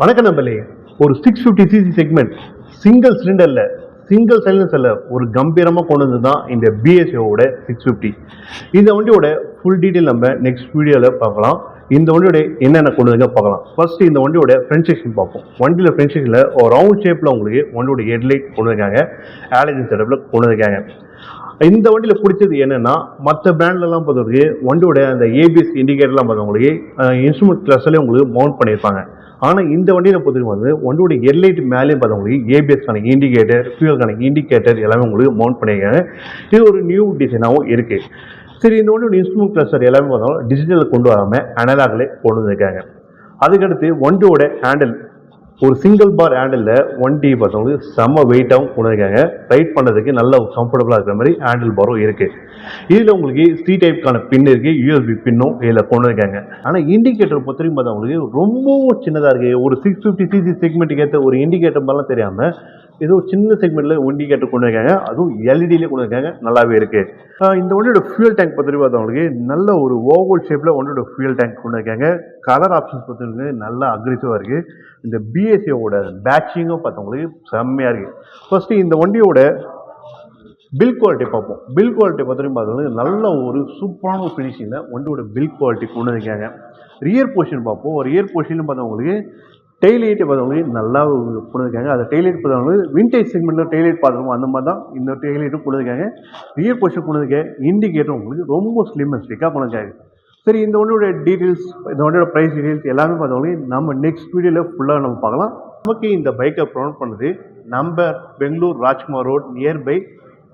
வணக்கம் நம்பளே. ஒரு 650cc செக்மெண்ட் சிங்கிள் சிலிண்டர்ல சிங்கிள் சைலன்சர்ல ஒரு கம்பீரமா கொண்டு வந்து தான் இந்த பிஎஸ்ஓட 650. இந்த வண்டியோட ஃபுல் டீட்டெயில் நம்ம நெக்ஸ்ட் வீடியோல பார்க்கலாம். இந்த வண்டியோட என்னென்ன கொண்டு வந்து பார்க்கலாம். ஃபர்ஸ்ட் இந்த வண்டியோட ஃப்ரண்ட் செக்ஷன் பார்ப்போம். வண்டியில ஃப்ரண்ட் செக்ஷன்ல ஒரு ரவுண்ட் ஷேப்ல உங்களுக்கு வண்டியோட ஹெட்லைட் கொண்டு வந்திருக்காங்க. ஆலஜன் செட்டப்ல கொண்டு வந்திருக்காங்க. இந்த வண்டியில பிடிச்சது என்னன்னா, மற்ற பிராண்ட்லாம் பார்த்தவங்களுக்கு வண்டியோட அந்த ஏபிஎஸ் இண்டிகேட்டர்லாம் பார்த்தவங்களுக்கு இன்ஸ்ட்ருமெண்ட் கிளஸ்டர்லேயே உங்களுக்கு மவுண்ட் பண்ணியிருப்பாங்க. ஆனால் இந்த வண்டியில் பொறுத்தவரைக்கும் வந்து வண்டியோட ஹெட்லைட் மேலேயும் பார்த்தவங்களுக்கு ஏபிஎஸ்க்கான இண்டிகேட்டர், ஃபியூலுக்கான இண்டிகேட்டர் எல்லாமே உங்களுக்கு மவுண்ட் பண்ணியிருக்காங்க. இது ஒரு நியூ டிசைனாகவும் இருக்குது. சரி, இந்த வண்டியோட இன்ஸ்ட்ருமெண்ட் கிளஸ்டர் எல்லாமே பார்த்தோம் டிஜிட்டலில் கொண்டு வராமல் அனலாக்லே கொண்டு வந்திருக்காங்க. அதுக்கடுத்து வண்டியோட ஹேண்டில் ஒரு சிங்கிள் பார் ஹேண்டில் வண்டி பார்த்தவங்களுக்கு செம்ம வெயிட்டாகவும் கொண்டு வந்திருக்காங்க. ரைட் பண்ணுறதுக்கு நல்ல கம்ஃபர்டபுளாக இருக்கிற மாதிரி ஹேண்டில் பாரும் இருக்குது. இதில் உங்களுக்கு சி டைப்க்கான பின் இருக்குது, யூஎஸ்பி பின்னும் இதில் கொண்டு வந்திருக்காங்க. ஆனால் இண்டிகேட்டர் பொறுத்தவரைக்கும் பார்த்தவங்களுக்கு ரொம்பவும் சின்னதாக இருக்குது. ஒரு 650cc செக்மெண்ட்டுக்கு ஏற்ற ஒரு இண்டிகேட்டர் மாதிரிலாம் தெரியாமல் ஏதோ சின்ன செக்மெண்ட்ல இண்டிகேட்டர் கொண்டு இருக்காங்க. அதுவும் எல்இடியிலே கொண்டு இருக்காங்க. நல்லாவே இருக்கு. இந்த வண்டியோட ஃபியூல் டேங்க் பற்றி பார்த்தவங்களுக்கு நல்ல ஒரு ஓவல் ஷேப்ல வண்டியோட ஃபியூல் டேங்க் கொண்டு இருக்காங்க. கலர் ஆப்ஷன்ஸ் பார்த்தவங்களுக்கு நல்லா அக்ரெசிவா இருக்கு. இந்த பிஎஸ்சியோட பேட்சிங்கும் பார்த்தவங்களுக்கு செம்மையா இருக்கு. ஃபர்ஸ்ட் இந்த வண்டியோட பில் குவாலிட்டி பார்ப்போம். பில் குவாலிட்டி பார்த்தவங்களுக்கு நல்ல ஒரு சூப்பரான ஒரு ஃபினிஷிங்கில் வண்டியோட பில் குவாலிட்டி கொண்டு இருக்காங்க. ரியர் போர்ஷன் பார்ப்போம். ரியர் போர்ஷன் பார்த்தவங்களுக்கு டெய்லைட் பார்த்தவங்களுக்கு நல்லா கொடுத்துருக்காங்க. அந்த டெய்லைட் பார்த்தவங்களுக்கு விண்டேஜ் செக்மெண்ட்டில் டெய்லைட் பார்த்துருவோம், அந்த மாதிரி தான் இந்த டெய்லைட்டும் கொடுத்துருக்காங்க. ரியர் போர்ஷன் கொடுத்துருக்க இண்டிகேட்டரும் உங்களுக்கு ரொம்ப ஸ்லிம் அண்ட் ஸ்ட்ரிக்காக கொடுத்துருக்காங்க. சரி, இந்த வண்டியோட டீட்டெயில்ஸ், இந்த வண்டியோட ப்ரைஸ் டீட்டெயில்ஸ் எல்லாமே பார்த்தவங்களுக்கு நம்ம நெக்ஸ்ட் வீடியோவில் ஃபுல்லாக நம்ம பார்க்கலாம். நமக்கு இந்த பைக்கை ப்ரொமோட் பண்ணுறது நம்ம Bengaluru Rajkumar road nearby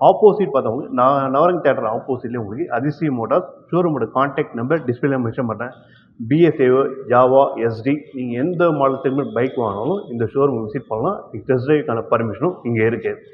opposite பார்த்தவங்க நவரங் தேட்டர் ஆப்போசிட்லேயே உங்களுக்கு அதிசய மோட்டார்ஸ் ஷோரூமோட கான்டாக்ட் நம்பர் டிஸ்பிளே மென்ஷன் பண்ணுறேன். பிஎஸ்ஏஓ, ஜாவா, எஸ்டி நீங்கள் எந்த மாடல் செக்மெண்ட் பைக் வாங்கினாலும் இந்த ஷோரூம் விசிட் பண்ணலாம். டெஸ்ட் ட்ரைவ்க்கான பர்மிஷனும் இங்கே இருக்குது.